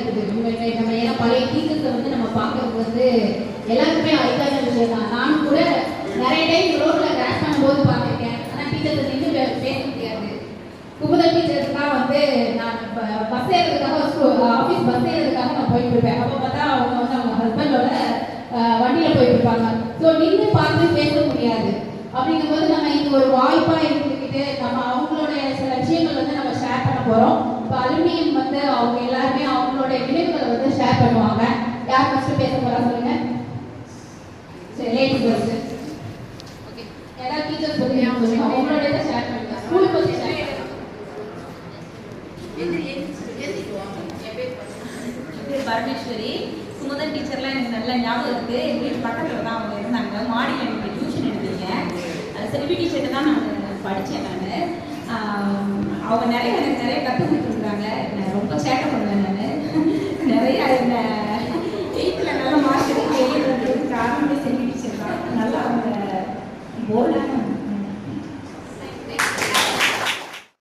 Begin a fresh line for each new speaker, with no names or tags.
இருக்குது. நம்ம ஏன்னா பழைய டீச்சர்ஸை வந்து நம்ம பார்க்கறது வந்து எல்லாருக்குமே அரிதான விஷயம் தான். நானும் கூட நிறைய டைம் ரோட்ல கிராஸ் பண்ணும்போது பார்த்துருக்கேன். ஆனால் டீச்சர்ஸை நின்று பேச முடியாது. குமுதல் டீச்சர்ஸ்லாம் வந்து நான் பஸ் ஏறதுக்காக ஆஃபீஸ் பஸ் ஏறதுக்காக நான் போயிட்டு இருப்பேன். அப்போ பார்த்தா அவங்க வந்து அவங்க ஹஸ்பண்டோட வண்டியில் போயிட்டு இருப்பாங்க. ஸோ நின்று பார்த்து பேச முடியாது. அப்படிங்கும்போது நம்ம இது ஒரு வாய்ப்பாக இருந்துக்கிட்டு நம்ம அவங்களுடைய சில விஷயங்கள் வந்து நம்ம ஷேர் பண்ண போகிறோம். இப்போ அலுமினியம் வந்து அவங்க எல்லாருமே அவங்களுடைய நினைவுகளை வந்து ஷேர் பண்ணுவாங்க. யார் ஃபஸ்ட்டு பேச போகிறா சொல்லுங்க. சரி, லேடிஸ் ஃபஸ்ட்டு. ஓகே, யாராவது டீச்சர்ஸ் பற்றி சொல்லுங்க. அவங்களோட ஷேர் பண்ணுங்க. ஸ்கூல் பற்றி ஷேர் பண்ணுங்க.
பரமேஸ்வரி குமுதன் டீச்சர்லாம் எனக்கு நல்ல ஞாபகம் இருக்குது. எங்கள் வீட்டு பக்கத்தில் தான் அவங்க இருந்தாங்க. மாடியில் எனக்கு டியூஷன் எடுத்தீங்க. செல்வி டீச்சர்கிட்ட தான் நான் படித்தேன். நான் அவங்க எனக்கு நிறைய கற்றுக் கொடுத்துருக்குறாங்க. நான் ரொம்ப சேட்டை பண்ணுவேன்.